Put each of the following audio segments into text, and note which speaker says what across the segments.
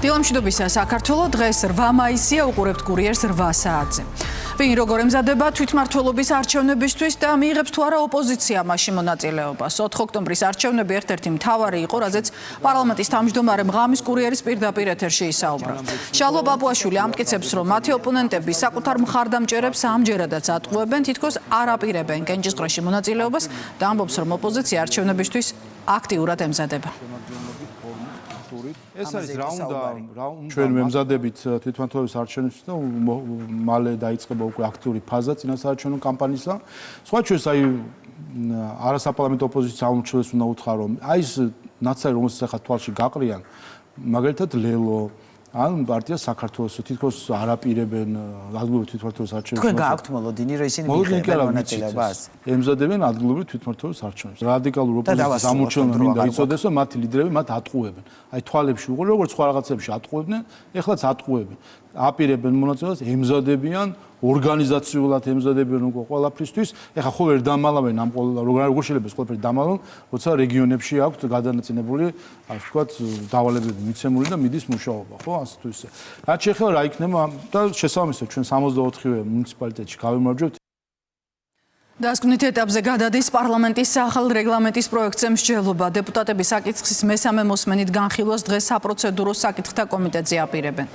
Speaker 1: დილამშვიდობისა საქართველოს დღეს 8 მაისია უყურებთ კურიერს 8 საათზე. ვინ როგორ ემზადება თვითმმართველობის არჩევნებისთვის და მიიღებს თუ არა ოპოზიცია მასში მონაწილეობას. 4 ოქტომბრის არჩევნები ერთ-ერთი მთავარი იყო, რაზეც პარლამენტის თავმჯდომარემ ღამის კურიერის პირდაპირ ეთერში ისაუბრა. შალვა პაპუაშვილი ამტკიცებს, რომ მათი ოპონენტები საკუთარ მხარდამჭერებს ამჯერადაც ატყუებენ, თითქოს არ აპირებენ კენჭისყრაში მონაწილეობას და ამბობს, რომ ოპოზიცია არჩევნებისთვის აქტიურად ემზადება.
Speaker 2: ეს არის რა უნდა ჩვენ ვემზადებით თვითმმართველობის არჩევნებისთვის და მალე დაიწყება უკვე აქტიური ფაზა წინასაარჩევნო კამპანიისა. სხვა ჩვენს აი არასაპარლამენტო ოპოზიცია აუმჩილეს უნდა უთხრა რომ აი ეს ნაცარი რომელსაც ახლა თვალში გაყრიან მაგალითად ლელო ან პარტია საქართველოს თითქოს არ აპირებენ ადგილობრივ თვითმმართველობის არჩევნებს.
Speaker 3: თქვენ გააქვთ მოლოდინი რომ ისინი მიიღებენ მონაწილეობას?
Speaker 2: ემზადებენ ადგილობრივ თვითმმართველობის არჩევნებს. რადიკალური ოპოზიციის ამორჩევლობა მინდა იცოდეს რომ მათი ლიდერები მათ ატყუებენ. აი თვალებში უყურე როგორც სხვა რაღაცებში ატყუებდნენ, ეხლაც ატყუებენ. აპირებენ მონაწილეობას, ემზადებიან, ორგანიზაციულად ემზადებიან უკვე ყველაფრისთვის. ეხლა ხო ვერ დამალავენ ამ როგორ შეიძლება ეს ყველაფერი დამალონ, როცა რეგიონებში აქვთ გადანაწილებული, ასე ვთქვათ, დავალებები მიცემული და მიდის მუშაობა, ხო, ასე თუ ისე. რაც შეეხება რა იქნება და შესაბამისად ჩვენ 64-ვე მუნიციპალიტეტში გავიმარჯვებთ.
Speaker 1: დასკვნით ეტაპზე გადადის პარლამენტის ახალ რეგლამენტის პროექტზე მსჯელობა. დეპუტატები საკითხის მესამე მოსმენით განხილვას დღეს საპროცედურო საკითხთა კომიტეტზე აპირებენ.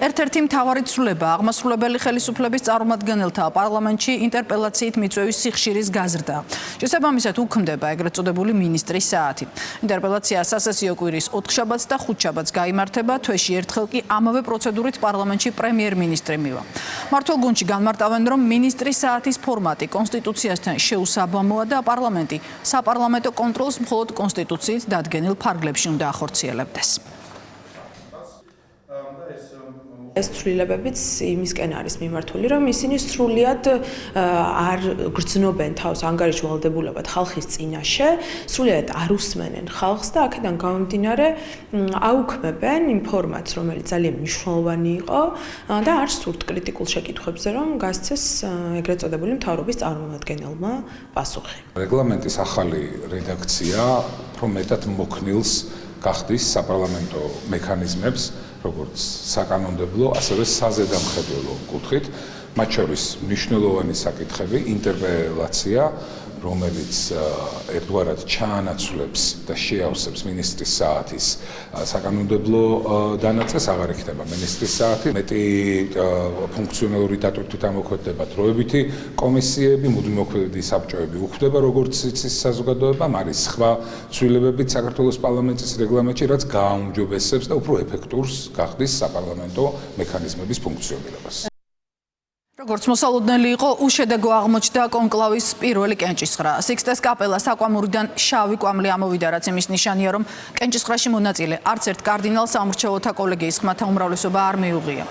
Speaker 1: ერთ-ერთი მთავარი ცვლილება აღმასრულებელი ხელისუფლების წარმომადგენელთა პარლამენტში ინტერპელაციით მიწვევის სიხშირის გაზრდა. შესაბამისად უქმდება ეგრეთ წოდებული მინისტრის საათი. ინტერპელაცია სასესიო კვირის 4 შაბათს და 5 შაბათს გაიმართება, თვეში ერთხელ კი ამავე პროცედურით პარლამენტში პრემიერ-მინისტრი მივა. მმართველ გუნდში განმარტავენ, რომ მინისტრის საათის ფორმატი კონსტიტუცია შეუსაბამოა და პარლამენტი საპარლამენტო კონტროლს მხოლოდ კონსტიტუციით დადგენილ ფარგლებში უნდა ახორციელებდეს.
Speaker 4: ეს ცვლილებებიც იმისკენ არის მიმართული, რომ ისინი სრულიად არ გრძნობენ თავს ანგარიშვალდებულებად ხალხის წინაშე, სრულიად არ უსმენენ ხალხს და აქედან გამომდინარე აუქმებენ იმ ფორმატს, რომელიც ძალიან მნიშვნელოვანი იყო და არ სურთ კრიტიკულ შეკითხვებზე, რომ გასცეს ეგრეთ წოდებული მთავრობის წარმომადგენელმა პასუხი.
Speaker 5: რეგლამენტის ახალი რედაქცია უფრო მეტად მოქნილს გახდის საპარლამენტო მექანიზმებს, როგორც საკანონმდებლო, ასევე საზედამხედველო კუთხით, მათ შორის მნიშვნელოვანი საკითხები, ინტერპელაცია, რომელიც ერთგვარად ჩაანაცვლებს და შეავსებს მინისტრის საათის საკანონმდებლო დანაწეს, აღარ იქნება მინისტრის საათი, მეტი ფუნქციონალური დატვირთვით ამოქმედება დროებითი კომისიები, მუდმივმოქმედი საბჭოები უხდება, როგორც იცის საზოგადოებამ, არის სხვა ცვლილებებით საქართველოს პარლამენტის რეგლამენტში, რაც გააუმჯობესებს და უფრო ეფექტურს გახდის საპარლამენტო მექანიზმების ფუნქციონირებას.
Speaker 1: როგორც მოსალოდნელი იყო, უშედეგო აღმოჩნდა კონკლავის პირველი კენჭისყრა. სიქსტეს კაპელას აკვამურიდან შავი კვამლი ამოვიდა, რაც იმის ნიშანია, რომ კენჭისყრაში მონაწილე არც ერთ კარდინალს სამრჩეველთა კოლეგიის ხმათა უმრავლესობა არ მიუღია.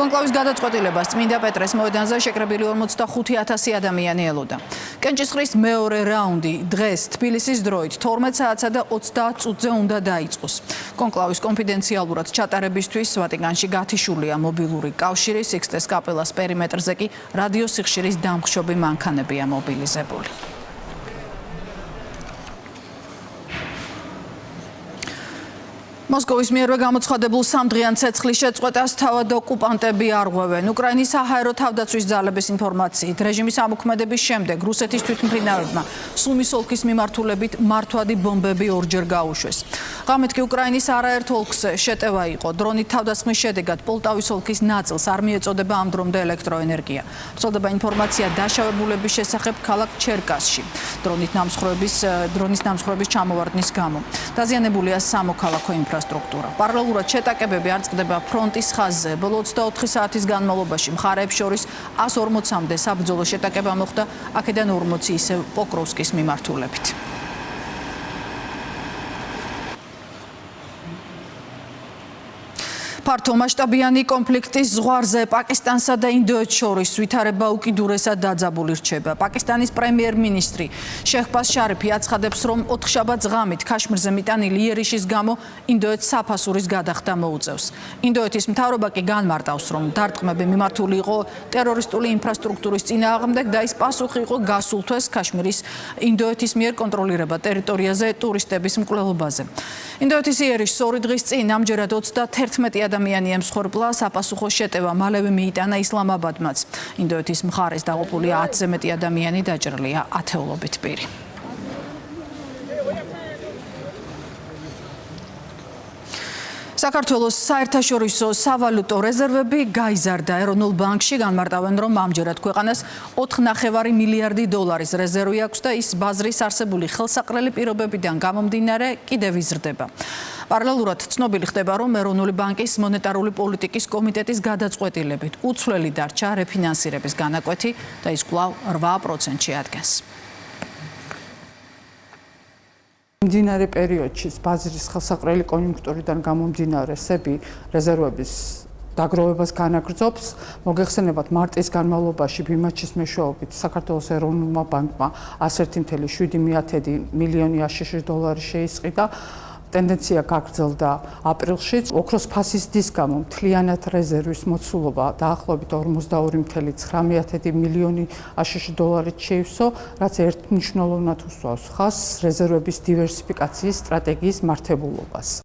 Speaker 1: კონკლავის გადაწყვეტილებას წმინდა პეტრეს მოედანზე შეკრებილი 45,000 ადამიანი ელოდა. კენჭისყრის მეორე რაუნდი დღეს თბილისის დროით 12 საათსა და 30 წუთზე უნდა დაიწყოს. კონკლავის კონფიდენციალურად ჩატარებისთვის ვატიკანში გათიშულია მობილური კავშირი, სიქსტეს კაპელას პერიმეტრზე კი რადიო სიხშირის დამხშობი მანქანებია მობილიზებული. მოსკოვის მიერვე გამოცხადებულ სამდღიან ცეცხლის შეწყვეტას თავად ოკუპანტები არღვევენ. უკრაინის საჰაერო თავდაცვის ძალების ინფორმაციით, რეჟიმის ამოქმედების შემდეგ რუსეთის თვითმფრინავებმა სუმის ოლქის მიმართულებით მართვადი ბომბები ორჯერ გაუშვეს. ღამით კი უკრაინის არაერთ ოლქს შეტევა იყო. დრონით თავდასხმის შედეგად პოლტავის ოლქის ნაწილს არ მიეწოდება ამ დრომდე ელექტროენერგია. ვრცელდება ინფორმაცია დაშავებულების შესახებ ქალაქ ჩერკასში. დრონის ნამსხვრების ჩამოვარდნის გამო. დაზიანებულია სამოქალაქო ინფრასტრუქტურა. პარალელურად შეტაკებები არ წყდება ფრონტის ხაზზე. ბოლო 24 საათის განმავლობაში მხარეებს შორის 140-მდე საბრძოლო შეტაკება მოხდა, აქედან 40 ისევ პოკროვსკის მიმართულებით. ფართომასშტაბიანი კონფლიქტის ზღვარზე პაკისტანსა და ინდოეთს შორის ვითარება უკიდურესად დაძაბული რჩება. პაკისტანის პრემიერ-მინისტრი შეჰბაზ შარიფი აცხადებს, რომ 4 შაბათს ღამით ქაშმირზე მიტანილი იერიშის გამო ინდოეთს საფასურის გადახდა მოუწევს. ინდოეთის მთავრობა კი განმარტავს, რომ დარტყმები მიმართული იყო ტერორისტული ინფრასტრუქტურის წინააღმდეგ და ის პასუხი იყო გასულ თვეს ქაშმირის ინდოეთის მიერ კონტროლირება ტერიტორიაზე ტურისტების მკვლელობაზე. ინდოეთის იერიშს 2 დღის წინ ამჯერად 31 ადამიანი ემსხვერპლა, საპასუხო შეტევა მალევე მიიტანა ისლამაბადმაც. ინდოეთის მხარეს დაღუპულია 10-ზე მეტი ადამიანი, დაჭრილია ათეულობით პირი. საქართველოს საერთაშორისო სავალუტო რეზერვები გაიზარდა. ეროვნულ ბანკში განმარტავენ, რომ ამჯერად ქვეყანას 4,5 მილიარდი დოლარის რეზერვი აქვს და ის ბაზრის არსებული ხელსაყრელი პირობებიდან გამომდინარე კიდევ იზრდება. პარალელურად ცნობილი ხდება, რომ ეროვნული ბანკის მონეტარული პოლიტიკის კომიტეტის გადაწყვეტილებით უცვლელი დარჩა რეფინანსირების განაკვეთი და ის კვლავ 8%-ში ადგენს.
Speaker 6: მდინარე პერიოდში ბაზრის ხელსაყრელი კონიუნქტურიდან გამომდინარე სები რეზერვების დაგროვებას განაგრძობს. მოგეხსენებათ, მარტის განმავლობაში ბიმაჩის მეშვეობით საქართველოს ეროვნულმა ბანკმა 101,7 მილიონი აშშ დოლარი შეისყიდა. ტენდენცია გაგრძელდა აპრილშიც. ოქროს ფასის დის გამო მთლიანად რეზერვის მოცულობა დაახლოებით 42,9 მილიონი აშშ დოლარით შეივსო, რაც ერთმნიშვნელოვნად უსვავს ხაზს რეზერვების დივერსიფიკაციის სტრატეგიის მართებულობას.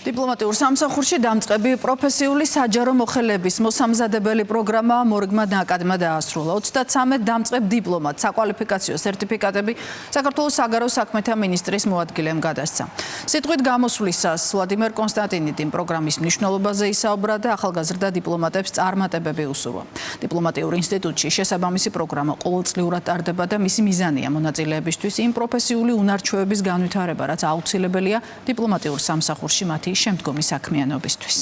Speaker 1: დიპლომატიურ სამსახურში დამწყები პროფესიული საჯარო მოხელეების მოსამზადებელი პროგრამა მორიგმა ნაკადმა დაასრულა. 33 დამწყებ დიპლომატ საკვალიფიკაციო სერტიფიკატები საქართველოს საგარეო საქმეთა მინისტრის მოადგილემ გადასცა. სიტყვით გამოსვლისას ვლადიმერ კონსტანტინიძემ პროგრამის მნიშვნელობაზე ისაუბრა და ახალგაზრდა დიპლომატებს წარმატებები უსურვა. დიპლომატიურ ინსტიტუტში შესაბამისი პროგრამა ყოველწლიურად ტარდება და მისი მიზანია მონაწილეებისთვის იმ პროფესიული უნარჩვევების განვითარება, რაც აუცილებელია დიპლომატიურ სამსახურში მათი შემდგომი საქმიანობისთვის.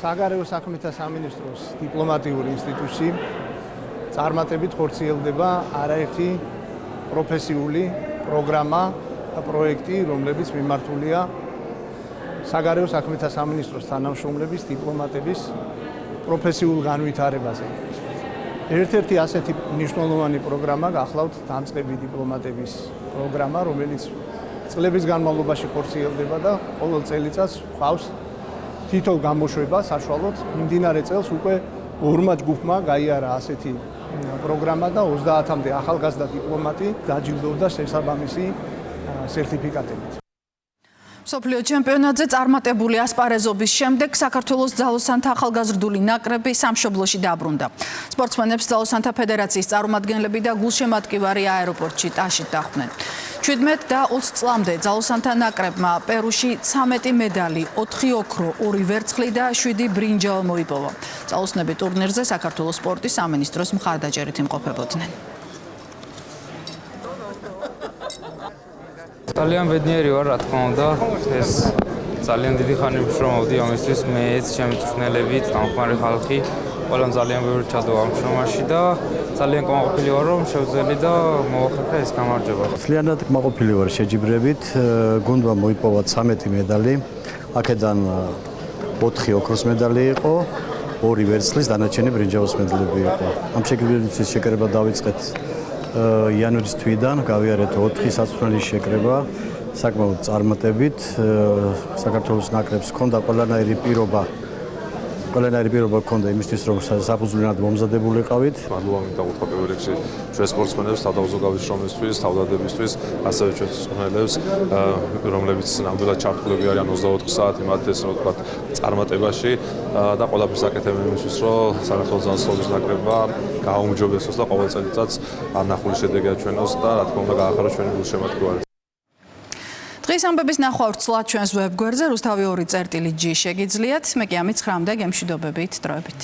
Speaker 7: საგარეო საქმეთა სამინისტროს დიპლომატიურ ინსტიტუტში წარმატებით ხორციელდება არაერთი პროფესიული პროგრამა და პროექტი, რომლებიც მიმართულია საგარეო საქმეთა სამინისტროს თანამშრომლების დიპლომატების პროფესიულ განვითარებაზე. ერთ-ერთი ასეთი მნიშვნელოვანი პროგრამა გახლავთ დამწყები დიპლომატების პროგრამა, რომელიც წლების განმავლობაში ხორციელდება და ყოველ წელიწადს ყავს თითო გამოშვება საშუალოდ. მიმდინარე წელს უკვე 2 ჯგუფმა გაიარა ასეთი პროგრამა და 30-მდე ახალგაზრდა დიპლომატი დაჯილდოვდა შესაბამისი სერტიფიკატებით.
Speaker 1: მსოფლიო ჩემპიონატზე წარმატებული ასპარეზობის შემდეგ საქართველოს ძალოსანთა ახალგაზრდული ნაკრები სამშობლოში დაბრუნდა. სპორტსმენებს ძალოსანთა ფედერაციის წარმომადგენლები და გულშემატკივარი აეროპორტში ტაშით დახვდნენ. 17 და 20 წლამდე ძალოსანთა ნაკრებმა პერუში 13 მედალი, 4 ოქრო, 2 ვერცხლი და 7 ბრინჯაო მოიპოვა. ძალოსნები ტურნირზე საქართველოს სპორტის სამინისტროს მხარდაჭერით იმყოფებოდნენ.
Speaker 8: ძალიან ბედნიერი ვარ, რა თქმა უნდა. ეს ძალიან დიდი ხანი ვშრომობდი ამისთვის, მეც, ჩემი მწვრთნელები, დამხმარე ხალხი, ყველამ ძალიან ბევრი ჩადო ამ შრომაში და ძალიან კმაყოფილი ვარ, რომ შევძელი და მოვახერხე ეს გამარჯვება.
Speaker 9: Ძალიან კმაყოფილი ვარ შეჯიბრებით. გუნდმა მოიპოვა 13 მედალი. აქედან 4 ოქროს მედალი იყო, 2 ვერცხლის, დანარჩენი ბრინჯაოს მედლები იყო. ამ შეკრებისთვის შეკრება დავიწყეთ იანვრის თვიდან, გავიარეთ 4 საწვრთნელის შეკრება. საკმაოდ წარმატებით. საქართველოს ნაკრებს ჰქონდა ყველანაირი პირობა ჰქონდა იმისთვის, რომ საფუძვლიანად მომზადებულიყავით.
Speaker 10: მადლობა მინდა უთხრა პირველ რიგში ჩვენ სპორტსმენებს, თავდაცვის შრომისთვის, თავდადებისთვის, ასევე ჩვენ სპორტსმენებს, რომლებიც ნამდვილად ჩართულები არიან 24 საათი მათ ეს რა ვთქვათ წარმატებაში და ყველაფერს აკეთებენ იმისთვის, რომ საქართველოს ძალოსნობის ნაკრებმა გააუმჯობესოს და ყოველ წელიწადს არნახული შედეგი აჩვენოს და რა თქმა უნდა გაახაროს ჩვენი გულშემატკივარი.
Speaker 1: დღის ამბების ნახვა ვრცლად ჩვენს ვებგვერდზე, რუსთავი 2.G შეგიძლიათ. მე კი ამით 9-მდე გემშვიდობებით, დროებით.